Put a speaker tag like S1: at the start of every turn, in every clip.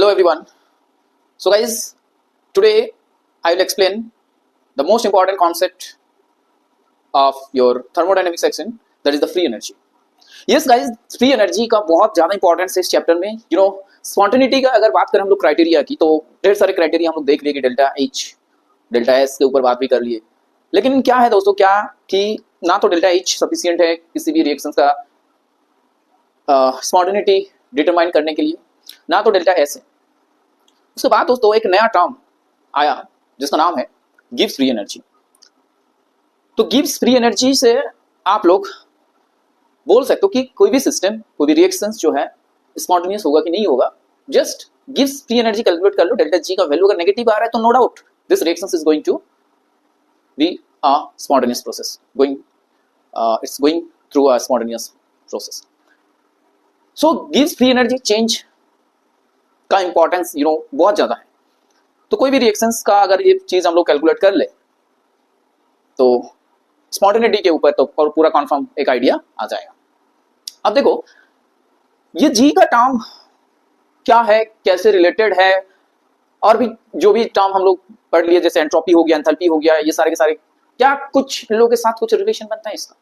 S1: Hello everyone. So guys, today I will explain the most important concept of your thermodynamic section, that is the free energy. Yes guys, free energy का बहुत ज़्यादा importance है इस chapter में. Spontaneity का अगर बात करें हम लोग क्राइटेरिया की, तो ढेर सारे क्राइटेरिया हम लोग देख लिए कि डेल्टा एच डेल्टा एस के ऊपर बात भी कर लिए. लेकिन क्या है दोस्तों, क्या कि ना तो डेल्टा एच सफिशियंट है किसी भी रिएक्शन का स्पॉन्टेनिटी डिटरमाइन करने के लिए, ना तो डेल्टा एस है. उसके बाद दोस्तों एक नया टर्म आया जिसका नाम है गिब्स फ्री एनर्जी. तो गिब्स फ्री एनर्जी से आप लोग बोल सकते हो कि कोई भी सिस्टम, कोई भी रिएक्शंस जो है स्पॉन्टेनियस होगा कि नहीं होगा. Just Gibbs free energy calculate कर लो. डेल्टा जी का वैल्यू अगर नेगेटिव आ रहा है तो no doubt this reaction is going to be a spontaneous process, it's going through a spontaneous process. So Gibbs free energy change का importance बहुत ज्यादा है. तो कोई भी रिएक्शंस का अगर ये चीज हम लोग कैलकुलेट कर ले तो स्पॉन्टेनिटी के ऊपर तो और पूरा कॉन्फर्म एक आइडिया आ जाएगा. अब देखो ये जी का टर्म क्या है, कैसे रिलेटेड है, और भी जो भी टर्म हम लोग पढ़ लिए जैसे एंट्रोपी हो गया, एंथैल्पी हो गया, ये सारे के सारे क्या कुछ इन लोगों के साथ कुछ रिलेशन बनता है इसका?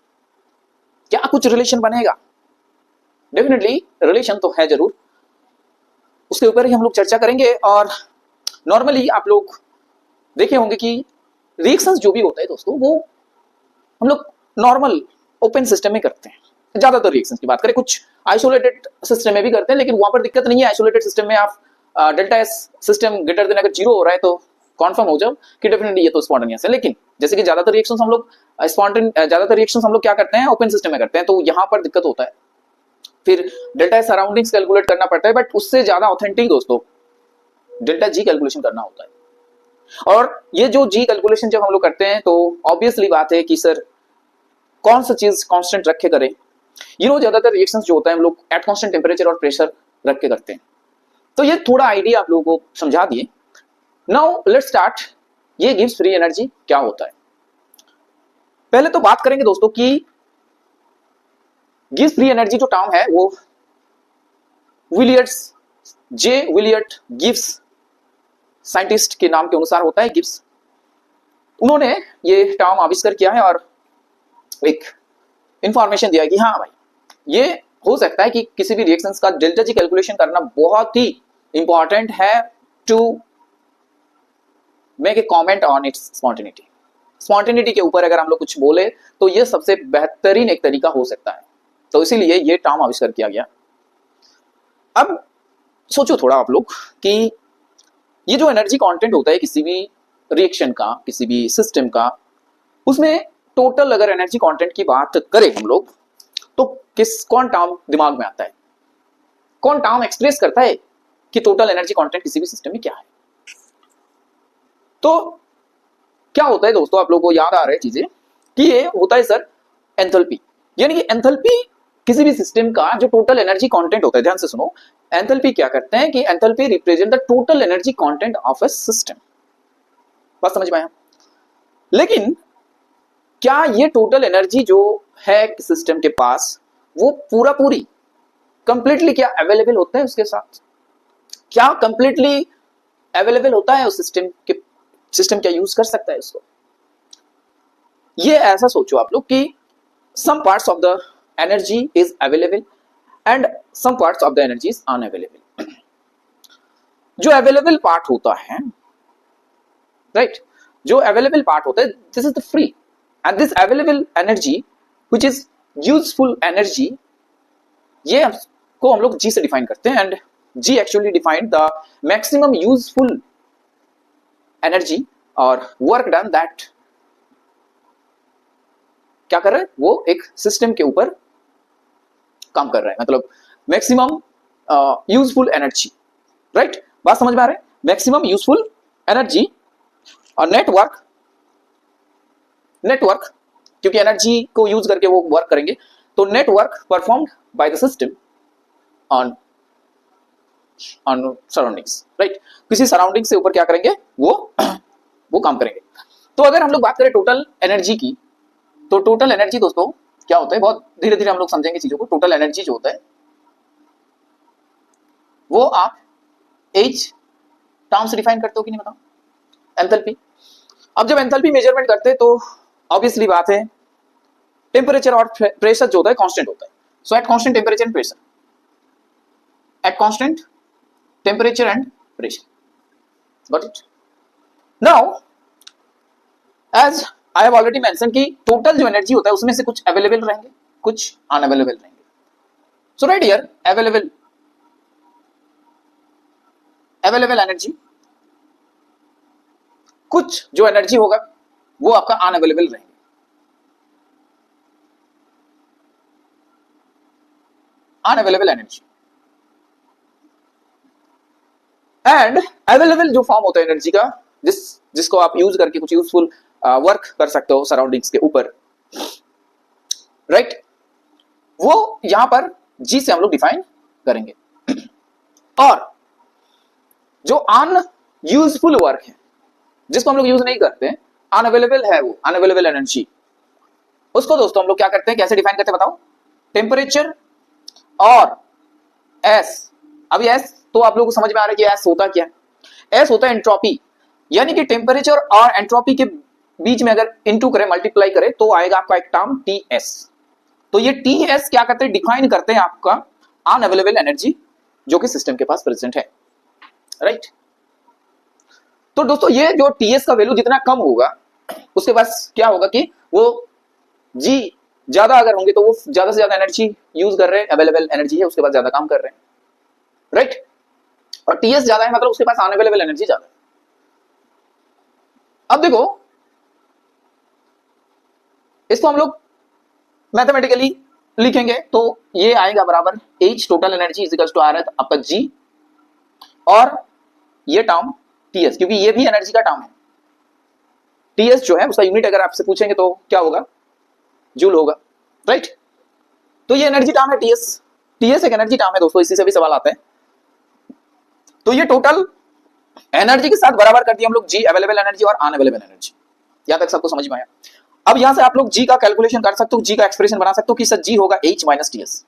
S1: क्या कुछ रिलेशन बनेगा? डेफिनेटली रिलेशन तो है जरूर, उसके ऊपर ही हम लोग चर्चा करेंगे. और नॉर्मली आप लोग देखे होंगे कि रिएक्शंस जो भी होता है दोस्तों वो हम लोग नॉर्मल ओपन सिस्टम में करते हैं. ज्यादातर रिएक्शंस की बात करें, कुछ आइसोलेटेड सिस्टम में भी करते हैं, लेकिन वहां पर दिक्कत नहीं है. आइसोलेटेड सिस्टम में आप delta S system greater than अगर 0 हो रहा है तो कन्फर्म हो जाओ कि डेफिनेटली ये तो स्पॉन्टेनियस है. लेकिन जैसे कि ज्यादातर रिएक्शंस हम लोग क्या करते हैं, ओपन सिस्टम में करते हैं, तो यहाँ पर दिक्कत होता है. फिर डेल्टा एस सराउंडिंग्स कैलकुलेट करना पड़ता है, बट उससे ज्यादा ऑथेंटिक दोस्तों डेल्टा जी कैलकुलेशन करना होता है. और ये जो जी कैलकुलेशन जब हम लोग करते हैं तो ऑब्वियसली बात है कि सर कौन सा चीज कांस्टेंट रख के करें. ज्यादातर रिएक्शंस जो होता है हम लोग एट कांस्टेंट टेम्परेचर और प्रेशर रख के करते हैं. तो ये थोड़ा आइडिया आप लोगों को समझा दिए. Now let's start. ये गिव्स फ्री एनर्जी क्या होता है. पहले तो बात करेंगे दोस्तों कि गिव्स फ्री एनर्जी जो टर्म है वो विलियर्ड गिब्स साइंटिस्ट के नाम के अनुसार होता है. गिब्स उन्होंने ये टर्म आविष्कार किया है और एक इंफॉर्मेशन दिया कि हाँ भाई ये हो सकता है कि किसी भी रिएक्शंस का डेल्टा जी कैलकुलेशन करना बहुत ही इंपॉर्टेंट है to make a comment on its spontaneity. Spontaneity के ऊपर अगर हम लोग कुछ बोले तो ये सबसे बेहतरीन एक तरीका हो सकता है. तो इसीलिए ये टर्म आविष्कार किया गया. अब सोचो थोड़ा आप लोग कि ये जो एनर्जी कंटेंट होता है किसी भी रिएक्शन का, किसी भी सिस्टम का, उसमें टोटल अगर एनर्जी कंटेंट की बात करें हम लोग तो कौन टर्म दिमाग में आता है, कौन टर्म एक्सप्रेस करता है कि टोटल एनर्जी कंटेंट किसी भी सिस्टम में क्या है? तो क्या होता है दोस्तों, आप लोगों को याद आ रहा है चीजें कि ये होता है सर एंथैल्पी. यानी कि एंथैल्पी किसी भी सिस्टम का जो टोटल एनर्जी कंटेंट होता है. ध्यान से सुनो, एंथैल्पी क्या करते हैं कि enthalpy represent the total energy content of a system. बात समझ में आया? लेकिन क्या ये टोटल एनर्जी जो है सिस्टम के पास वो पूरी कंप्लीटली क्या अवेलेबल होता है उसके साथ? क्या कंप्लीटली अवेलेबल होता है उस सिस्टम क्या यूज कर सकता है उसको? ये ऐसा सोचो आप लोग कि some parts of the energy is available and some parts of the energy is unavailable. जो available part होता है, right, जो available part होता है, this is the free, and this available energy which is useful energy, ये को हम लोग G से डिफाइन करते हैं. and G actually defined the maximum useful energy or work done that क्या कर रहा है, वो एक सिस्टम के ऊपर काम कर रहा है. मतलब मैक्सिमम यूजफुल एनर्जी, राइट? बात समझ में आ रहा है? मैक्सिमम यूजफुल एनर्जी और नेटवर्क क्योंकि एनर्जी को यूज करके वो वर्क करेंगे, तो network performed by the system on surroundings, right? किसी सराउंडिंग से ऊपर क्या करेंगे, वो काम करेंगे. तो अगर हम लोग बात करें टोटल एनर्जी की, तो टोटल एनर्जी दोस्तों क्या होता है, बहुत धीरे धीरे हम लोग समझेंगे चीजों को. टोटल एनर्जी जो होता है वो आप H टर्म से डिफाइन करते हो कि नहीं बताओ, एंथैल्पी। अब जब एंथैल्पी मेजरमेंट करते हैं तो ऑब्वियसली बात है टेम्परेचर और प्रेशर जो होता है कांस्टेंट होता है। So at constant temperature and pressure, at constant temperature and pressure, got it. Now as I have already mention कि टोटल जो एनर्जी होता है उसमें से कुछ अवेलेबल रहेंगे, कुछ अनअवेलेबल रहेंगे। सो राइट हियर अवेलेबल एनर्जी, कुछ जो एनर्जी होगा वो आपका अनअवेलेबल रहेंगे। अनअवेलेबल एनर्जी एंड अवेलेबल जो फॉर्म होता है एनर्जी का, जिसको आप यूज करके कुछ यूजफुल वर्क कर सकते हो सराउंडिंग्स के ऊपर, राइट, वो यहां पर जी से हम लोग डिफाइन करेंगे। और जो अनयूजफुल वर्क है, जिसको हम लोग यूज नहीं करते, अनअवेलेबल है, वो अनअवेलेबल एनर्जी, उसको दोस्तों हम लोग क्या करते हैं, कैसे डिफाइन करते हैं बताओ, टेम्परेचर और एस। अभी एस तो आप लोगों को समझ में आ रहा है कि एस होता क्या है। एस होता है एंट्रोपी, यानी कि टेम्परेचर और एंट्रोपी के बीच में अगर इनटू करें, मल्टीप्लाई करें, तो आएगा आपका एक टर्म टी एस। तो ये टी एस क्या करते हैं, डिफाइन करते हैं आपका अनअवेलेबल एनर्जी जो कि सिस्टम के पास प्रेजेंट है, राइट। तो दोस्तों ये जो टीएस का वैल्यू जितना कम होगा उसके पास क्या होगा कि वो जी ज्यादा अगर होंगे तो वो ज्यादा से ज्यादा एनर्जी यूज कर रहे हैं, अवेलेबल एनर्जी है उसके पास ज्यादा काम कर रहे हैं, राइट। और टीएस ज्यादा है मतलब उसके पास अनअवेलेबल एनर्जी ज्यादा है। अब देखो इसको हम लोग मैथमेटिकली लिखेंगे तो ये आएगा बराबर H total energy equals to R आपका जी, और ये टर्म टीएस, क्योंकि ये भी एनर्जी का टर्म है। टीएस जो है उसका यूनिट अगर आपसे पूछेंगे तो क्या होगा, जूल होगा, राइट। तो ये एनर्जी टर्म है टीएस, टीएस एक एनर्जी टर्म है दोस्तों, इसी से भी सवाल आते हैं। तो ये टोटल एनर्जी के साथ बराबर कर दिया हम लोग जी अवेलेबल एनर्जी और अनअवेलेबल एनर्जी। यहां तक सबको समझ में आया। अब यहां से आप लोग जी का कैलकुलेशन कर सकते हो, जी का एक्सप्रेशन बना सकते हो कि सर जी होगा H माइनस टीएस,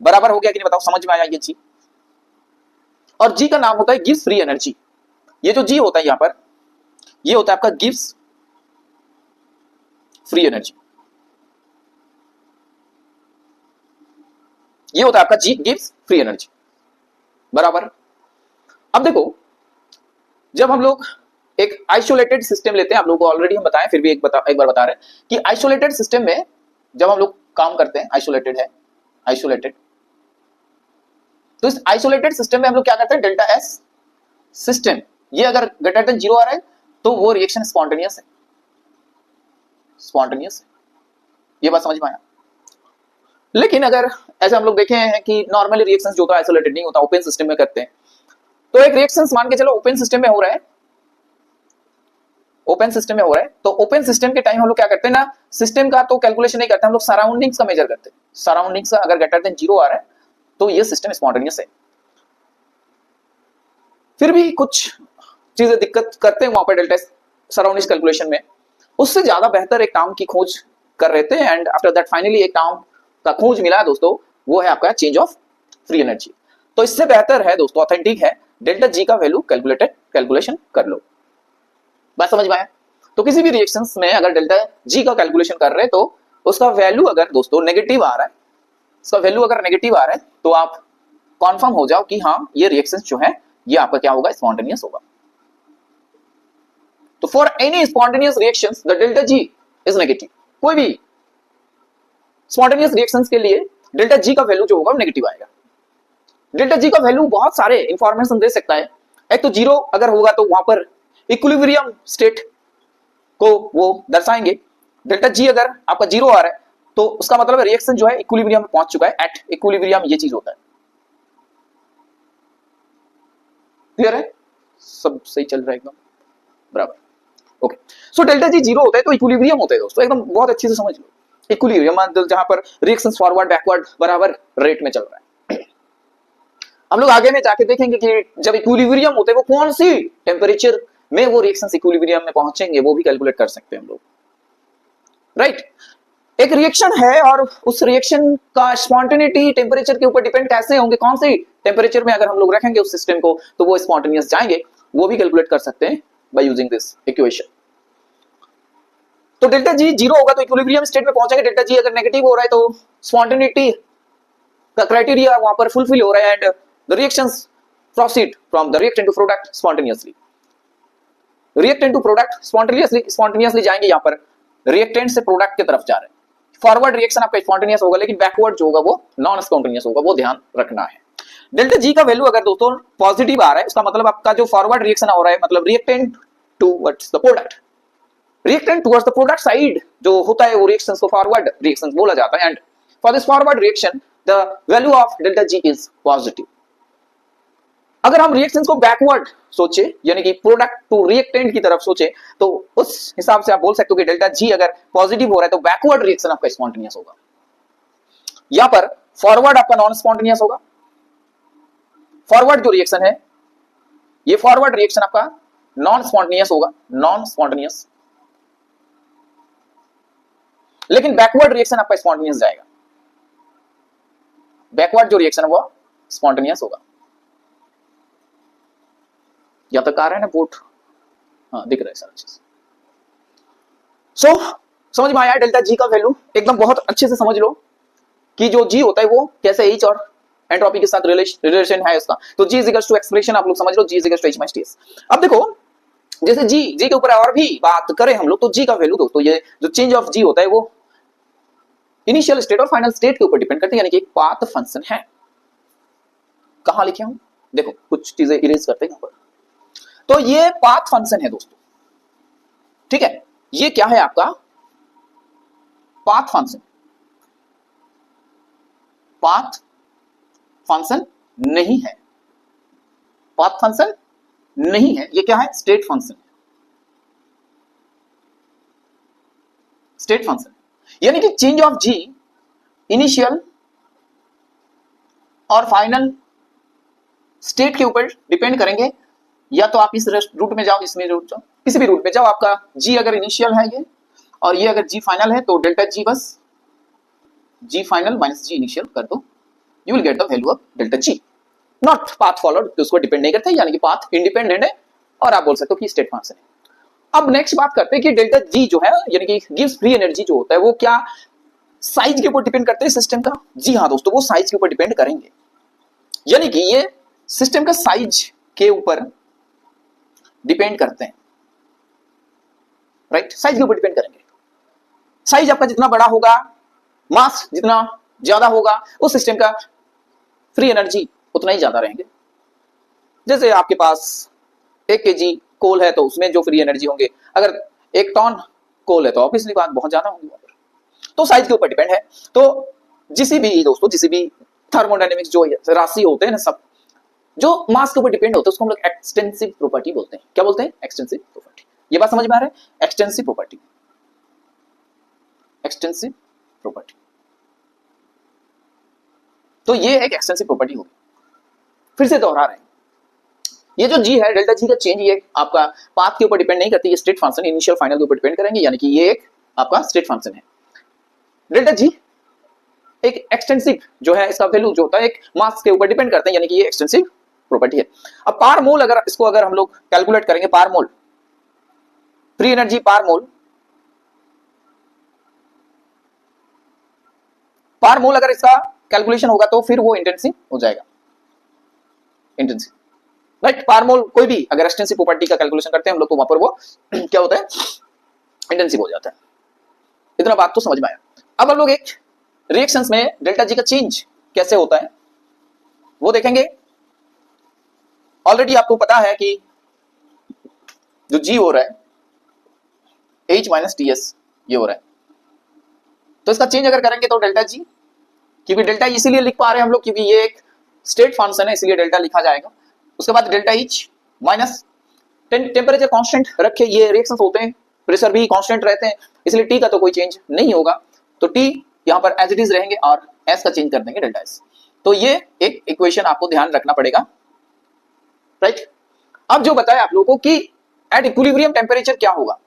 S1: बराबर हो गया कि नहीं बताओ, समझ में आया ये जी। और जी का नाम होता है गिव्स फ्री एनर्जी। ये जो जी होता है यहां पर, ये होता है आपका गिव्स फ्री एनर्जी, ये होता है आपका जी गिव्स फ्री एनर्जी, बराबर। अब देखो जब हम लोग एक आइसोलेटेड सिस्टम लेते हैं, आप लोगों को ऑलरेडी हम बताएं, फिर भी एक बार बता रहे हैं कि आइसोलेटेड सिस्टम में जब हम लोग काम करते हैं, आइसोलेटेड है, आइसोलेटेड, तो इस आइसोलेटेड सिस्टम में हम लोग क्या करते हैं, डेल्टा एस सिस्टम, ये अगर ग्रेटर देन 0 आ रहा है तो वो रिएक्शन स्पॉन्टेनियस है, स्पॉन्टेनियस है। ये बात समझ में आया। लेकिन अगर ऐसे हम लोग देखे हैं कि नॉर्मली रिएक्शंस जो होता है आइसोलेटेड नहीं होता, ओपन सिस्टम में करते हैं, तो एक रिएक्शंस मान के चलो ओपन सिस्टम में हो रहा है, ओपन सिस्टम में हो रहा है, तो ओपन सिस्टम के टाइम हम लोग क्या करते हैं ना, सिस्टम का तो कैलकुलेशन नहीं करते, हम लोग सराउंडिंग्स का मेजर करते हैं। सराउंडिंग्स का अगर ग्रेटर देन 0 आ रहा है तो ये सिस्टम स्पॉन्टेनियस है। फिर भी कुछ चीजें दिक्कत करते हैं वहां पर डेल्टा सराउंडिंग्स कैलकुलेशन में, उससे ज्यादा बेहतर एक टर्म की खोज कर रहे थे, एंड आफ्टर दैट फाइनली एक टर्म का खोज मिला दोस्तों, वो है आपका चेंज ऑफ फ्री एनर्जी। तो इससे बेहतर है दोस्तों, ऑथेंटिक है, डेल्टा जी का वैल्यू कैलकुलेशन कर लो। बात समझ में आया। तो किसी भी रिएक्शंस में अगर डेल्टा जी का कैलकुलेशन कर रहे हैं तो उसका वैल्यू अगर दोस्तों नेगेटिव आ रहा है, उसका वैल्यू अगर नेगेटिव आ रहा है तो आप कंफर्म हो जाओ कि हाँ ये रिएक्शंस जो है ये आपका क्या होगा, स्पॉन्टेनियस होगा। तो for any spontaneous reactions the delta G is negative. कोई भी स्पॉन्टेनियस रिएक्शंस के लिए डेल्टा जी का वैल्यू जो होगा वो नेगेटिव आएगा। डेल्टा जी का वैल्यू बहुत सारे इंफॉर्मेशन दे सकता है। एक तो 0 अगर होगा तो वहां पर इक्विलिब्रियम स्टेट को वो दर्शाएंगे। डेल्टा जी अगर आपका 0 आ रहा है तो उसका मतलब रिएक्शन जो है इक्विलिब्रियम में पहुंच चुका है, एट इक्विलिब्रियम ये चीज होता है। क्लियर है, सब सही चल रहा है एकदम बराबर। ओके, सो डेल्टा जी 0 होता है तो इक्विलिब्रियम होता है दोस्तों, एकदम बहुत अच्छे से समझ लो। इक्विलिब्रियम जहां पर रिएक्शंस फॉरवर्ड बैकवर्ड बराबर रेट में चल रहा है। हम लोग आगे में जाके देखेंगे कि जब इक्विलिब्रियम होते हैं वो कौन सी टेम्परेचर में वो रिएक्शंस इक्विलिब्रियम में पहुंचेंगे, वो भी कैलकुलेट कर सकते हैं हम लोग, राइट। एक रिएक्शन है और उस रिएक्शन का स्पॉन्टेनिटी टेम्परेचर के ऊपर डिपेंड कैसे होंगे, कौन से टेम्परेचर में अगर हम लोग रखेंगे उस सिस्टम को तो वो स्पॉन्टेनियस जाएंगे, वो भी कैलकुलेट कर सकते हैं बाय यूजिंग दिस इक्वेशन। तो डेल्टा जी जीरो होगा तो इक्विलिब्रियम स्टेट में पहुंचेंगे, डेल्टा जी अगर नेगेटिव हो रहा है तो स्पॉन्टेनिटी का क्राइटेरिया वहां पर फुलफिल हो रहा है and the reactions proceed from the reactant to product spontaneously. Reactant to product spontaneously जाएंगे, यहां पर रिएक्टेंट से प्रोडक्ट की तरफ जा रहे हैं। फॉरवर्ड रिएक्शन आपका स्पॉन्टेनियस होगा लेकिन बैकवर्ड जो होगा वो नॉन स्पॉन्टेनियस होगा, वो ध्यान रखना है। डेल्टा जी का वैल्यू अगर दोस्तों पॉजिटिव आ रहा है उसका मतलब आपका जो फॉरवर्ड रिएक्शन हो रहा है, मतलब reactant towards the product, reactant towards the product side जो होता है वो रिएक्शंस को फॉरवर्ड रिएक्शंस बोला जाता है and for this forward reaction the value of delta G is positive. अगर हम रिएक्शंस को बैकवर्ड सोचे यानी कि प्रोडक्ट टू रिएक्टेंट की तरफ सोचे तो उस हिसाब से आप बोल सकते हो कि डेल्टा जी अगर पॉजिटिव हो रहा है तो बैकवर्ड रिएक्शन आपका स्पॉन्टेनियस होगा, यहां पर फॉरवर्ड आपका नॉन स्पॉन्टेनियस होगा। फॉरवर्ड जो रिएक्शन है ये फॉरवर्ड रिएक्शन आपका नॉन स्पॉन्टेनियस होगा, नॉन स्पॉन्टेनियस, लेकिन बैकवर्ड रिएक्शन आपका स्पॉन्टेनियस जाएगा, बैकवर्ड जो रिएक्शन है वो स्पॉन्टेनियस होगा। या तक आ रहा है ना बोट, हाँ दिख रहा है सारा चीज। सो समझ में आया डेल्टा जी का वैल्यू, एकदम बहुत अच्छे से समझ लो कि जो जी होता है वो कैसे एच और एंट्रोपी के साथ रिलेशन है उसका। तो जी इक्वल्स टू एक्सप्रेशन आप लोग समझ लो, G equals to H minus TS. अब देखो जैसे जी के ऊपर और भी बात करें हम लोग तो जी का वैल्यू दोस्तों ये जो चेंज ऑफ जी होता है वो इनिशियल स्टेट और फाइनल स्टेट के ऊपर डिपेंड करते हैं, यानी कि एक पाथ फंक्शन है। कहां लिखे हूं देखो, कुछ चीजें इरेज करते हैं यहां पर। तो ये पाथ फंक्शन है दोस्तों, ठीक है, ये क्या है आपका पाथ फंक्शन। पाथ फंक्शन नहीं है, पाथ फंक्शन नहीं है, ये क्या है स्टेट फंक्शन, स्टेट फंक्शन, यानी कि चेंज ऑफ जी इनिशियल और फाइनल स्टेट के ऊपर डिपेंड करेंगे। या तो आप इस रूट में जाओ, इसमें रूट जाओ, किसी भी रूट में जाओ, आपका जी अगर इनिशियल है ये और ये अगर जी फाइनल है तो डेल्टा जी बस जी फाइनल माइनस जी इनिशियल कर दो, you will get the value of delta G, not path followed, तो उसको डिपेंड नहीं करता, यानी कि पाथ इंडिपेंडेंट है और आप बोल सकते हो कि स्टेट फंक्शन है। अब नेक्स्ट बात करते हैं कि डेल्टा जी जो है यानी कि गिव्स फ्री एनर्जी जो होता है वो क्या साइज के ऊपर डिपेंड करते हैं सिस्टम का? जी हाँ दोस्तों, वो साइज के ऊपर डिपेंड करेंगे, यानी कि ये सिस्टम का साइज के ऊपर डिपेंड करते हैं, राइट, साइज के ऊपर डिपेंड करेंगे। साइज आपका जितना बड़ा होगा, मास जितना ज्यादा होगा, उस सिस्टम का फ्री एनर्जी उतना ही ज्यादा रहेंगे। जैसे आपके पास 1 kg कोल है तो उसमें जो फ्री एनर्जी होंगे, अगर 1 टन कोल है तो ऑब्वियसली बात बहुत ज्यादा होगी। तो साइज के ऊपर डिपेंड है। तो जिस भी थर्मोडायनेमिक्स जो राशि होते हैं ना, सब जो मास के ऊपर डिपेंड होते हैं उसको हम लोग एक्सटेंसिव प्रॉपर्टी बोलते हैं। क्या बोलते हैं? Extensive property. ये बात समझ में आ रहा है? Extensive property, extensive property. तो ये एक एक्सटेंसिव प्रॉपर्टी होगी। फिर से दोहरा रहे हैं, ये जो जी है डेल्टा जी का चेंज ये आपका पाथ के ऊपर डिपेंड नहीं करती, ये स्टेट फंक्शन इनिशियल फाइनल के ऊपर डिपेंड करेंगे, यानी कि ये एक आपका स्टेट फंक्शन है। डेल्टा जी एक एक्सटेंसिव जो है, इसका वैल्यू जो होता है एक मास के ऊपर डिपेंड करते हैं, यानी कि ये एक्सटेंसिव प्रॉपर्टी है। अब पार मोल अगर इसको अगर हम लोग कैलकुलेट करेंगे, पार मोल फ्री एनर्जी पार मोल अगर इसका कैलकुलेशन होगा तो फिर वो इंटेंसिव हो जाएगा, इंटेंसिव, राइट। पार मोल कोई भी अगर एक्सटेंसिव प्रॉपर्टी का कैलकुलेशन करते हैं हम लोग तो वहां पर वो क्या होता है? इंटेंसिव हो जाता है। इतना बात तो समझ में आया। अब हम लोग एक रिएक्शंस में डेल्टा जी का चेंज कैसे होता है वो देखेंगे। ऑलरेडी आपको पता है कि जो जी हो रहा है H माइनस TS ये हो रहा है, तो इसका चेंज अगर करेंगे तो डेल्टा जी, क्योंकि डेल्टा इसीलिए लिख पा रहे हैं हम लोग क्योंकि ये एक स्टेट फंक्शन है, इसलिए डेल्टा लिखा जाएगा। उसके बाद delta H minus temperature constant रखे, ये रिएक्शंस होते हैं, प्रेशर भी कांस्टेंट रहते हैं, इसलिए T का तो कोई चेंज नहीं होगा, तो T यहां पर एज इट इज रहेंगे और S का चेंज कर देंगे डेल्टा S। तो ये एक इक्वेशन आपको ध्यान रखना पड़ेगा, राइट। अब जो बताया आप लोगों को कि एट इक्विलिब्रियम टेम्परेचर क्या होगा,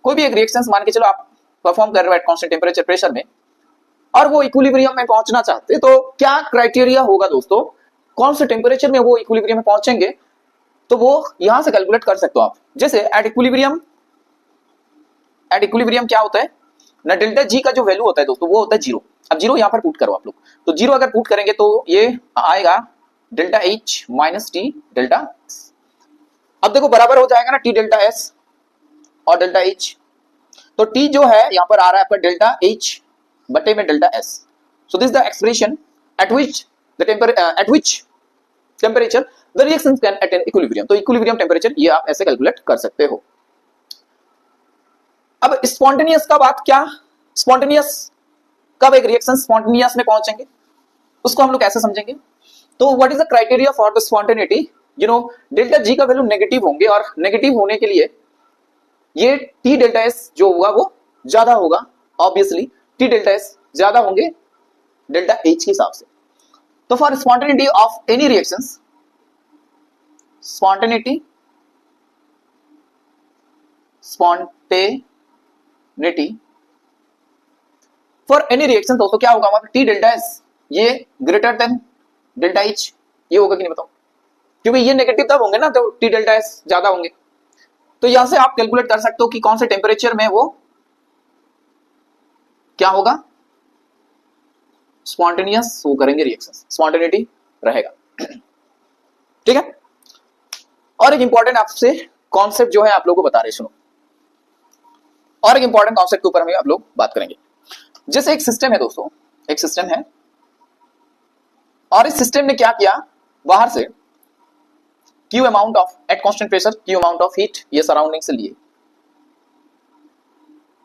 S1: कोई भी एक रिएक्शंस मान के चलो आप परफॉर्म कर रहे हो एट कांस्टेंट टेम्परेचर प्रेशर में और वो इक्विलिब्रियम में पहुंचना चाहते, तो क्या क्राइटेरिया होगा दोस्तों, कौन से टेम्परेचर में वो इक्विलिब्रियम में पहुंचेंगे, तो वो यहां से कैलकुलेट कर सकते हो आप। जैसे एट इक्विलिब्रियम क्या होता है ना, डेल्टा जी का जो वैल्यू होता है दोस्तों वो होता है 0। अब 0 यहां पर पुट करो आप लोग, तो 0 अगर पुट करेंगे तो ये आएगा delta H minus T delta. अब देखो बराबर हो जाएगा ना टी डेल्टा एस और डेल्टा एच, तो टी जो है यहां पर आ रहा है आपका डेल्टा एच बटे में delta S. So this the expression eight which temperature the reaction can attain equilibrium. तो इक्विलिब्रियम टेम्परेचर ये आप ऐसे कैलकुलेट कर सकते हो। अब स्पॉन्टेनियस का बात क्या, स्पॉन्टेनियस कब एक रिएक्शन स्पॉन्टेनियस में पहुंचेंगे उसको हम लोग कैसे समझेंगे। तो what is the criteria for the spontaneity, you know delta G का वैल्यू नेगेटिव होंगे और नेगेटिव होने के लिए ये टी डेल्टा एस जो होगा वो ज्यादा होगा, ऑब्वियसली टी डेल्टा एस ज्यादा होंगे डेल्टा एच के हिसाब से। तो for spontaneity of any reactions, spontaneity for any reaction दोस्तों क्या होगा हमारा, टी डेल्टा एस ये ग्रेटर देन डेल्टा एच, ये होगा कि नहीं बताओ, क्योंकि ये नेगेटिव तब होंगे ना तो टी डेल्टा एस ज्यादा होंगे। तो यहां से आप कैलकुलेट कर सकते हो कि कौन से टेम्परेचर में वो क्या होगा, स्पॉन्टेनियस वो करेंगे रिएक्शन, स्पॉन्टेनिटी रहेगा। ठीक है, और एक इंपॉर्टेंट आपसे कॉन्सेप्ट जो है आप लोगों को बता रहे, सुनो, और एक इंपॉर्टेंट कॉन्सेप्ट के ऊपर हम आप लोग बात करेंगे। जैसे एक सिस्टम है दोस्तों, एक सिस्टम है और इस सिस्टम ने क्या किया, बाहर से Q amount of at constant pressure Q amount of heat ये सराउंडिंग से लिए,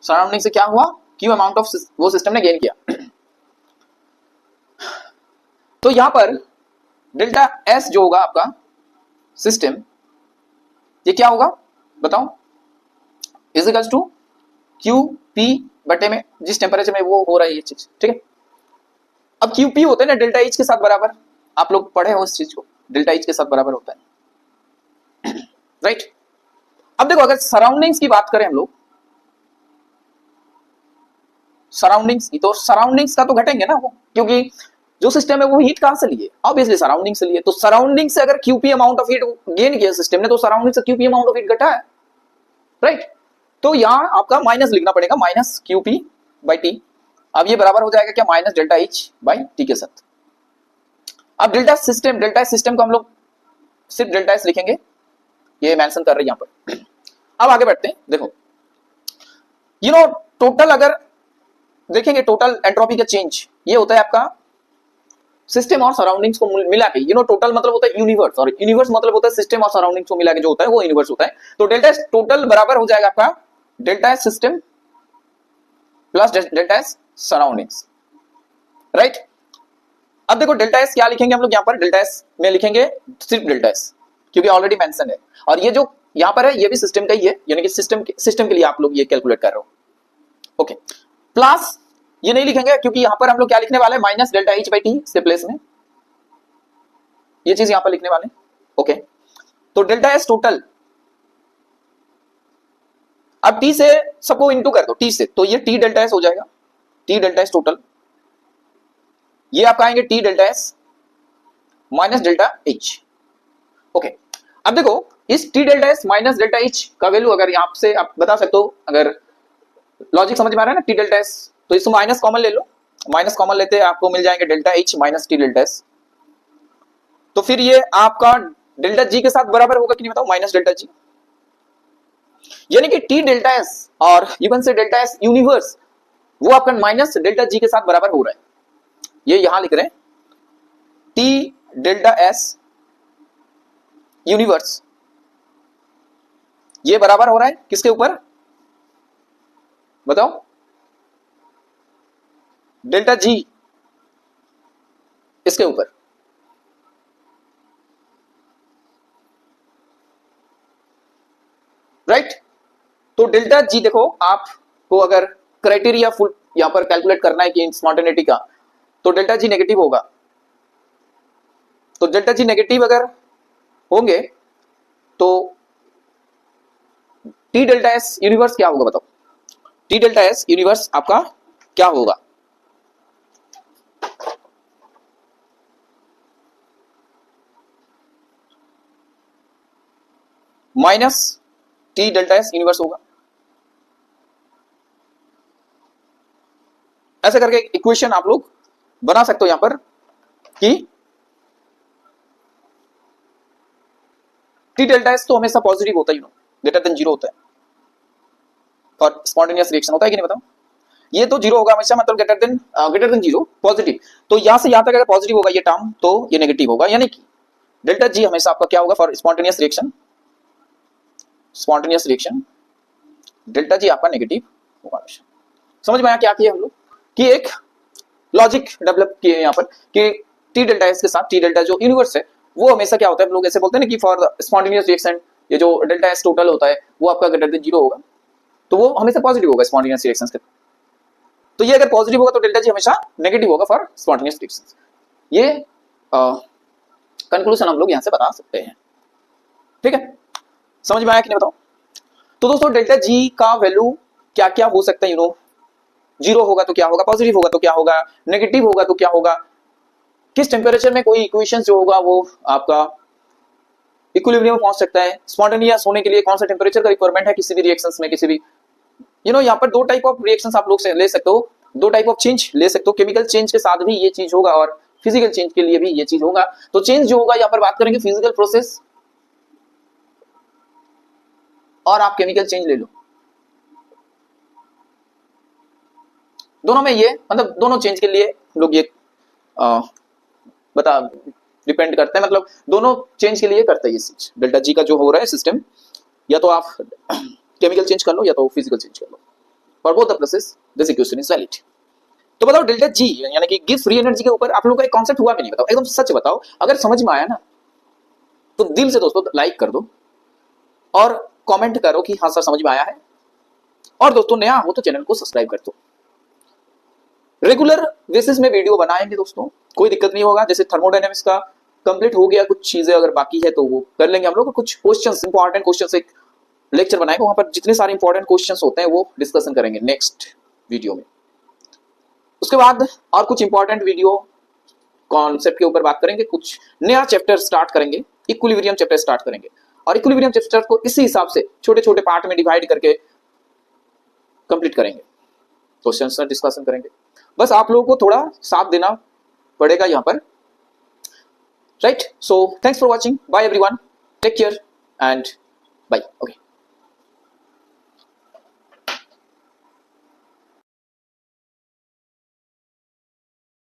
S1: सराउंडिंग से क्या हुआ, क्यू अमाउंट ऑफ वो सिस्टम ने गेन किया। तो यहां पर डेल्टा एस जो होगा आपका सिस्टम, ये क्या होगा बताओ, is equals to Q P बटे में जिस टेम्परेचर में वो हो रहा है ये चीज। ठीक है, अब क्यू पी होता है ना डेल्टा एच के साथ बराबर, आप लोग पढ़े हो इस चीज को, डेल्टा एच के साथ बराबर होता है, राइट। अब देखो अगर सराउंडिंग्स की बात करें हम लोग, सराउंडिंग्स की, तो सराउंडिंग्स का तो घटेंगे ना वो, क्योंकि जो सिस्टम है वो हीट कहां से लिए, ऑब्वियसली सराउंडिंग से लिए। तो सराउंडिंग से अगर QP amount of heat gain किया सिस्टम ने, तो सराउंडिंग से क्यूपी अमाउंट ऑफ हीट घटा है, राइट। तो यहां आपका माइनस लिखना पड़ेगा, माइनस क्यूपी बाई टी। अब ये बराबर हो जाएगा क्या, minus delta H by T के साथ। अब डेल्टा सिस्टम को हम लोग सिर्फ डेल्टा एस लिखेंगे, ये मेंशन कर रहे हैं यहां पर। अब आगे बढ़ते हैं, देखो यू नो टोटल अगर देखेंगे, टोटल एंट्रोपी का चेंज ये होता है आपका सिस्टम और सराउंडिंग्स को मिला के, यू नो टोटल मतलब होता है यूनिवर्स, और यूनिवर्स मतलब होता है सिस्टम और सराउंडिंग्स को मिला के जो होता है वो यूनिवर्स होता है। तो डेल्टा एस टोटल बराबर हो जाएगा आपका delta S system plus delta S surroundings, right. अब देखो डेल्टा एस क्या लिखेंगे हम लोग, यहां पर डेल्टा एस में लिखेंगे सिर्फ डेल्टा एस, क्योंकि ऑलरेडी मेंशन है, और ये जो यहां पर है ये भी सिस्टम का ही है, यानी कि सिस्टम के लिए आप लोग ये कैलकुलेट कर रहे हो, ओके। प्लस ये नहीं लिखेंगे क्योंकि यहां पर हम लोग क्या लिखने वाले हैं, minus delta H by T इसके प्लेस में ये चीज यहां पर लिखने वाले, ओके। तो डेल्टा एस टोटल, अब टी से सबको इनटू कर दो, टी से, तो ये टी डेल्टा एस हो जाएगा, टी डेल्टा एस टोटल, ये आपका आएंगे T delta S minus delta H, okay. अब देखो इस T delta S minus delta H का वैल्यू अगर यहां से आप बता सकते हो, अगर लॉजिक समझ में आ रहा है ना, टी डेल्टा एस, तो इसको माइनस कॉमन ले लो, माइनस कॉमन लेते आपको मिल जाएंगे delta H minus T delta S. तो फिर ये आपका डेल्टा जी के साथ बराबर होगा कि नहीं बताओ, माइनस डेल्टा जी, यानी कि टी डेल्टा एस और इवन से डेल्टा एस यूनिवर्स वो आपका माइनस डेल्टा जी के साथ बराबर हो रहा है, ये यहां लिख रहे हैं टी डेल्टा एस यूनिवर्स, ये बराबर हो रहा है किसके ऊपर बताओ, डेल्टा जी इसके ऊपर, राइट। तो डेल्टा जी देखो आपको अगर क्राइटेरिया फुल यहां पर कैलकुलेट करना है कि स्पॉन्टेनिटी का, तो डेल्टा जी नेगेटिव होगा, तो डेल्टा जी नेगेटिव अगर होंगे तो टी डेल्टा एस यूनिवर्स क्या होगा बताओ, टी डेल्टा एस यूनिवर्स आपका क्या होगा? Minus T delta S universe होगा। ऐसे करके इक्वेशन आप लोग बना सकते हो यहां पर कि टी डेल्टा एस तो हमेशा पॉजिटिव होता है, ग्रेटर देन जीरो होता है, और स्पॉन्टेनियस रिएक्शन होता है कि नहीं बताओ? ये तो जीरो होगा हमेशा, मतलब ग्रेटर देन जीरो पॉजिटिव। तो यहां से यहां तक अगर पॉजिटिव होगा ये टर्म तो ये नेगेटिव होगा, यानी कि डेल्टा जी हमेशा आपका क्या होगा for spontaneous reaction, spontaneous reaction delta G आपका नेगेटिव होगा हमेशा। समझ में आया क्या किया हम लोग कि एक लॉजिक डेवलप किए यहाँ पर कि टी डेल्टा एस के साथ टी डेल्टा जो यूनिवर्स है वो हमेशा क्या होता है, लोग ऐसे बोलते हैं ना कि फॉर स्पॉन्टेनियस रिएक्शन ये जो डेल्टा एस टोटल होता है वो आपका ग्रेटर देन जीरो होगा, तो वो हमेशा पॉजिटिव होगा स्पॉन्टेनियस रिएक्शंस के। तो ये अगर पॉजिटिव होगा तो डेल्टा जी हमेशा नेगेटिव होगा फॉर स्पॉन्टेनियस रिएक्शंस। ये कंक्लूजन हम लोग यहां से बता सकते हैं। ठीक है, समझ में आया कि नहीं बताओ? तो दोस्तों डेल्टा जी का वैल्यू क्या क्या हो सकता है, जीरो होगा तो क्या होगा, पॉजिटिव होगा तो क्या होगा, नेगेटिव होगा तो क्या होगा, किस टेम्परेचर में कोई इक्वेशन जो होगा वो आपका इक्विलिब्रियम में पहुंच सकता है, स्पॉन्टेनियस होने के लिए कौन सा टेम्परेचर का रिक्वायरमेंट है किसी भी रिएक्शंस में, किसी भी यहाँ पर दो टाइप ऑफ रिएक्शंस आप लोग से ले सकते हो, दो टाइप ऑफ चेंज ले सकते हो, केमिकल चेंज के साथ भी ये चीज होगा और फिजिकल चेंज के लिए भी ये चीज होगा। तो चेंज जो होगा यहाँ पर बात करेंगे फिजिकल प्रोसेस और आप केमिकल चेंज ले लो, दोनों में ये मतलब दोनों चेंज के लिए लोग ये बता डिपेंड करते हैं, मतलब दोनों चेंज के लिए करते हैं ये चीज। डेल्टा जी का जो हो रहा है सिस्टम, या तो आप केमिकल चेंज कर लो या तो फिजिकल चेंज कर लो, for both the process this equation is valid. तो बताओ डेल्टा जी यानी कि गिव फ्री एनर्जी के ऊपर आप लोगों का एक कॉन्सेप्ट हुआ कि नहीं, बताओ एकदम सच बताओ। अगर समझ में आया ना तो दिल से दोस्तों लाइक कर दो और कमेंट करो कि हाँ सर समझ में आया है, और दोस्तों नया हो तो चैनल को सब्सक्राइब कर दो। रेगुलर बेसिस में वीडियो बनाएंगे दोस्तों, कोई दिक्कत नहीं होगा। जैसे थर्मोडायनेमिक्स का कंप्लीट हो गया, कुछ चीजें अगर बाकी है तो वो कर लेंगे हम लोग, कुछ क्वेश्चंस इंपॉर्टेंट क्वेश्चंस एक लेक्चर बनाएंगे, वहां पर जितने सारे इंपॉर्टेंट क्वेश्चंस होते हैं वो डिस्कशन करेंगे नेक्स्ट वीडियो में। उसके बाद और कुछ इंपॉर्टेंट वीडियो कॉन्सेप्ट के ऊपर बात करेंगे, कुछ नया चैप्टर स्टार्ट करेंगे, इक्विलिब्रियम चैप्टर स्टार्ट करेंगे, और इक्विलिब्रियम चैप्टर को इसी हिसाब से छोटे छोटे पार्ट में डिवाइड करके कंप्लीट करेंगे, क्वेश्चंस डिस्कशन करेंगे। बस आप लोगों को थोड़ा साथ देना पड़ेगा यहाँ पर, right? So thanks for watching, bye everyone, take care and bye. Okay.